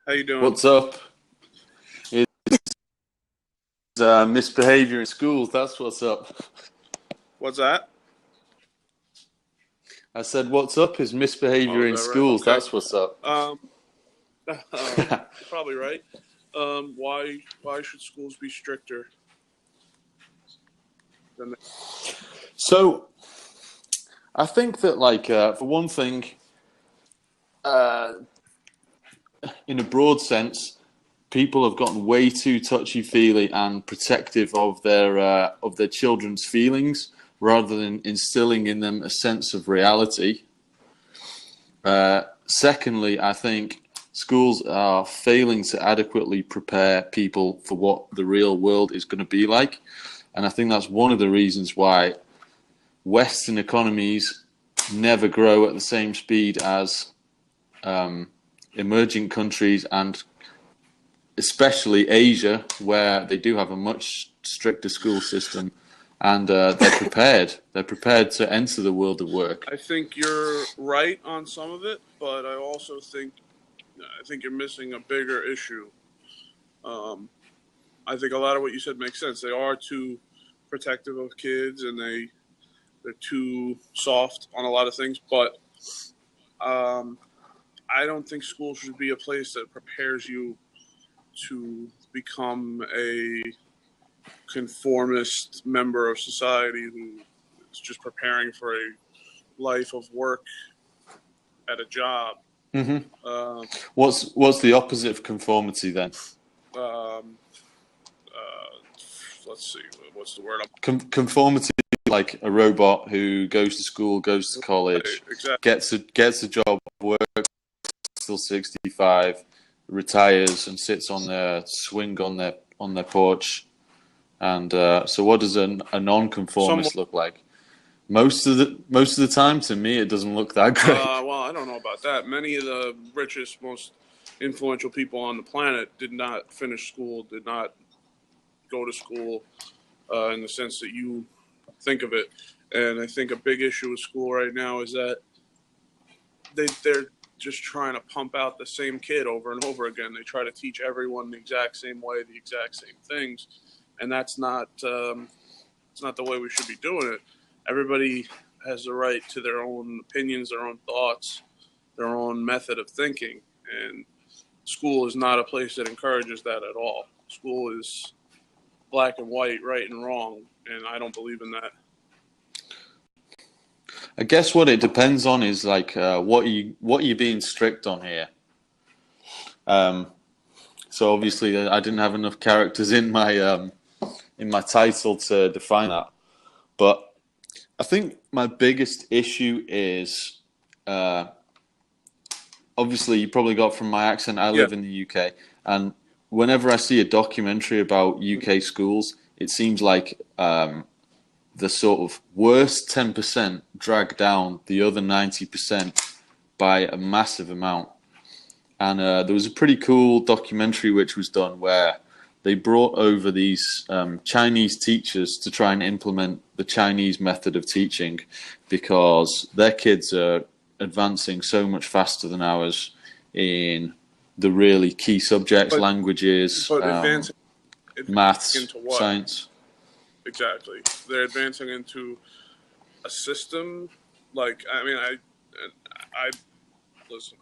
How you doing? What's up? It's misbehavior in schools. That's what's up. What's that? I said, what's up is Oh, misbehavior is in that right? schools. Okay. That's what's up. Um, you're probably right. Why should schools be stricter than they? So I think that, for one thing, uh, in a broad sense, people have gotten way too touchy-feely and protective of their children's feelings, rather than instilling in them a sense of reality. Secondly, I think schools are failing to adequately prepare people for what the real world is going to be like. And I think that's one of the reasons why Western economies never grow at the same speed as emerging countries, and especially Asia, where they do have a much stricter school system, and they're prepared. They're prepared to enter the world of work. I think you're right on some of it, but I think you're missing a bigger issue. Um, I think a lot of what you said makes sense. They are too protective of kids, and they're too soft on a lot of things. But um, I don't think school should be a place that prepares you to become a conformist member of society who is just preparing for a life of work at a job. hmm Um, What's the opposite of conformity then? um, let's see, what's the word? Conformity, like a robot who goes to school, goes to college, Exactly. gets a job, works till 65, retires, and sits on their swing on their porch. And so, what does a Someone. non-conformist look like? Most of the time, to me, it doesn't look that great. Well, I don't know about that. Many of the richest, most influential people on the planet did not finish school, did not go to school in the sense that you think of it. And I think a big issue with school right now is that they're just trying to pump out the same kid over and over again. They try to teach everyone the exact same way, the exact same things, and that's not it's not the way we should be doing it. Everybody has the right to their own opinions, their own thoughts, their own method of thinking, and school is not a place that encourages that at all. School is black and white, right and wrong, and I don't believe in that. I guess what it depends on is what you're being strict on here. Um, so obviously, I didn't have enough characters in my title to define that. But I think my biggest issue is, uh, obviously, you probably got from my accent, I Yeah, live in the UK. And whenever I see a documentary about UK schools, it seems like the sort of worst 10% drag down the other 90% by a massive amount. And there was a pretty cool documentary which was done where they brought over these Chinese teachers to try and implement the Chinese method of teaching, because their kids are advancing so much faster than ours in the really key subjects, but languages, advancing maths, into what science. exactly? They're advancing into a system. Like, I mean, I listen.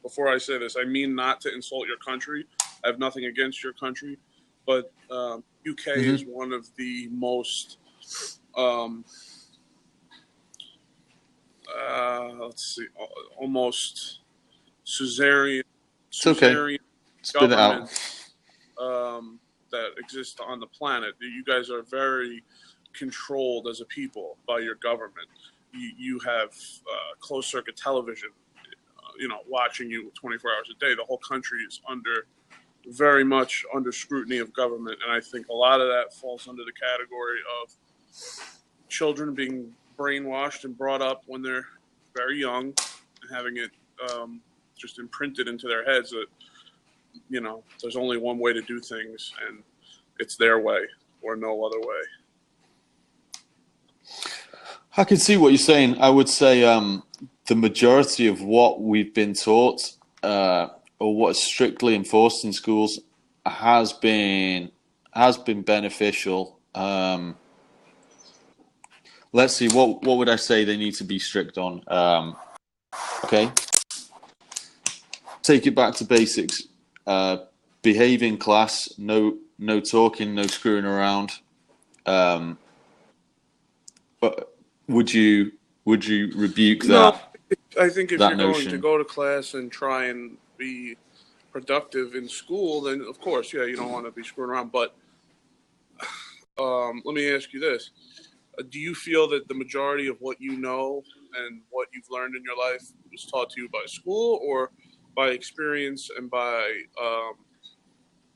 Before I say this, I mean not to insult your country. I have nothing against your country, but UK is hmm one of the most um, let's see, almost Caesarian It's okay. Caesarian Spit it out. governments that exist on the planet. You guys are very controlled as a people by your government. You have closed circuit television, watching you 24 hours a day. The whole country is very much under scrutiny of government, and I think a lot of that falls under the category of children being brainwashed and brought up when they're very young, and having it just imprinted into their heads that there's only one way to do things, and it's their way or no other way. I can see what you're saying. I would say the majority of what we've been taught or what is strictly enforced in schools has been beneficial. Let's see, what would I say they need to be strict on? Okay, take it back to basics. Behave in class. No talking. No screwing around. But would you rebuke No, that I think if that you're going to notion? go to class and try and be productive in school, then of course, yeah, you don't want to be screwing around. But let me ask you this: do you feel that the majority of what you know and what you've learned in your life was taught to you by school or by experience and by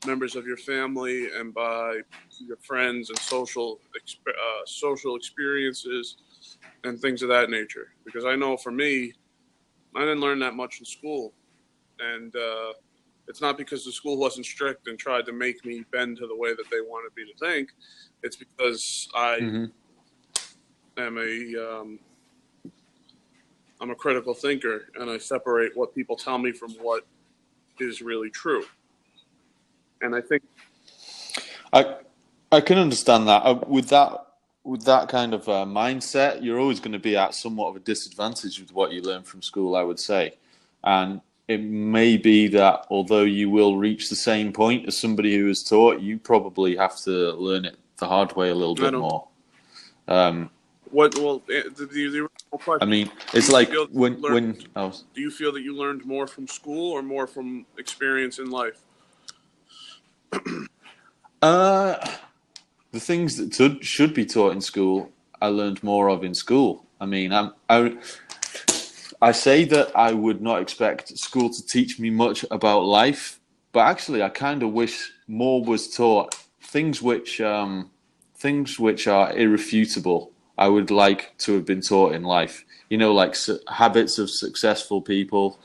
members of your family and by your friends and social experiences and things of that nature? Because I know for me, I didn't learn that much in school, and it's not because the school wasn't strict and tried to make me bend to the way that they wanted me to think. It's because Hmm. am I'm a critical thinker, and I separate what people tell me from what is really true. And I think I I can understand that. With that kind of mindset, you're always going to be at somewhat of a disadvantage with what you learn from school, I would say. And it may be that although you will reach the same point as somebody who is taught, you probably have to learn it the hard way a little I bit don't. more. Um, What? Well, the original I question: mean, Do it's you like feel when I was. Do you feel that you learned more from school or more from experience in life? Uh, the things that should be taught in school, I learned more of in school. I mean, I say that I would not expect school to teach me much about life, but actually, I kind of wish more was taught things which are irrefutable. I would like to have been taught in life. You know, like habits of successful people.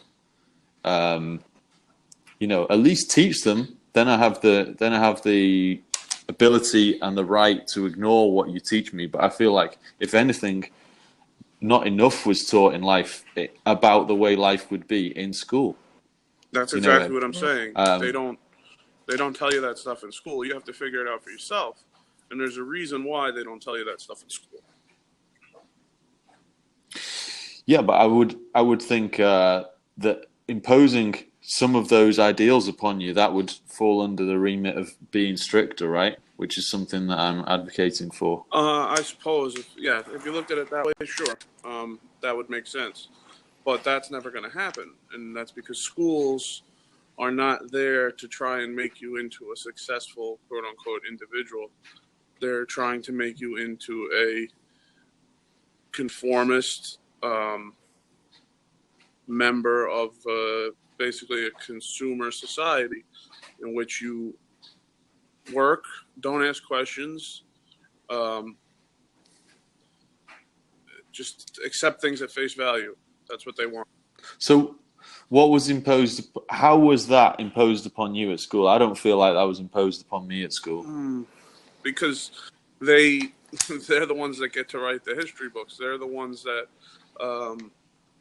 Um, you know, at least teach them. Then I have the ability and the right to ignore what you teach me. But I feel like, if anything, not enough was taught in life about the way life would be in school. That's You know, exactly what I'm saying. um, They don't tell you that stuff in school. You have to figure it out for yourself. And there's a reason why they don't tell you that stuff in school. yeah, but I would think that imposing some of those ideals upon you, that would fall under the remit of being stricter, right? Which is something that I'm advocating for. I suppose, if you looked at it that way, sure, that would make sense. But that's never going to happen, and that's because schools are not there to try and make you into a successful quote unquote individual. They're trying to make you into a conformist member of basically a consumer society in which you work, don't ask questions, um, just accept things at face value. That's what they want. So, what was imposed? How was that imposed upon you at school? I don't feel like that was imposed upon me at school. Because they they're the ones that get to write the history books. They're the ones that um,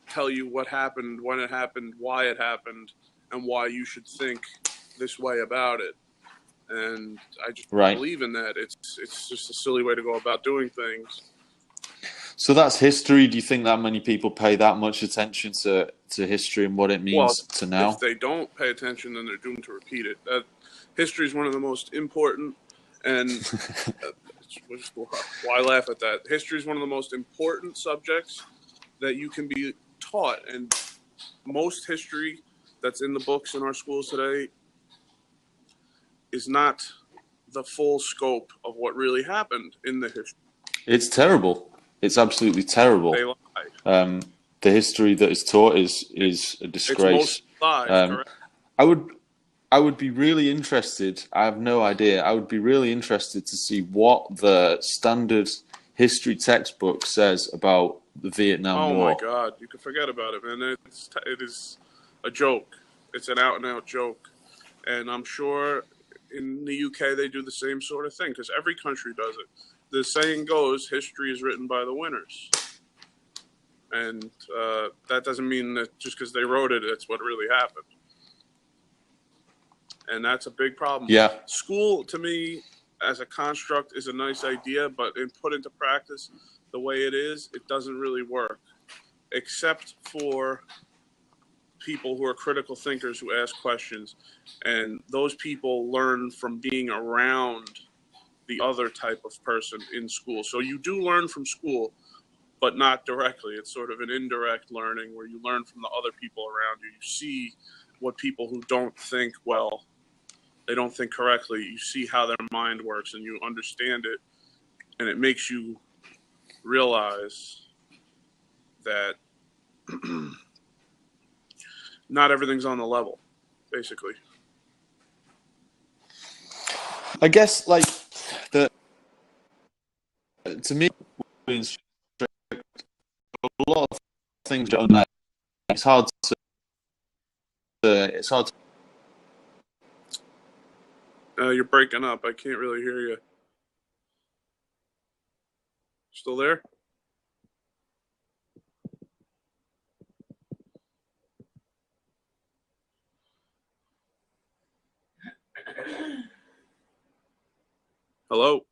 tell you what happened, when it happened, why it happened, and why you should think this way about it. And I just don't Right. believe in that. It's just a silly way to go about doing things. So that's history. Do you think that many people pay that much attention to history and what it Well, means to if now? they don't pay attention, then they're doomed to repeat it. History is one of the most important, and why laugh at that? History is one of the most important subjects that you can be taught, and most history that's in the books in our schools today is not the full scope of what really happened in the history. It's terrible. It's absolutely They terrible. lie. Um, the history that is taught is a It's most disgrace. lies, Um, correct? I would I would be really interested. I have no idea. I would be really interested to see what the standard history textbook says about the Vietnam Oh my War. God, you can forget about it, man. It is a joke. It's an out and out joke, and I'm sure in the UK they do the same sort of thing because every country does it. The saying goes, "History is written by the winners," and that doesn't mean that just because they wrote it, that's what really happened. and that's a big problem. Yeah. School, to me, as a construct, is a nice idea, but in put into practice the way it is, it doesn't really work, except for people who are critical thinkers who ask questions, and those people learn from being around the other type of person in school. So you do learn from school, but not directly. It's sort of an indirect learning where you learn from the other people around you. You see what people who don't think well, they don't think correctly, you see how their mind works and you understand it, and it makes you realize that not everything's on the level, basically. I guess like the to me, a lot of things don't matter. It's hard to. It's hard. You're breaking up. I can't really hear you. Still there? Hello?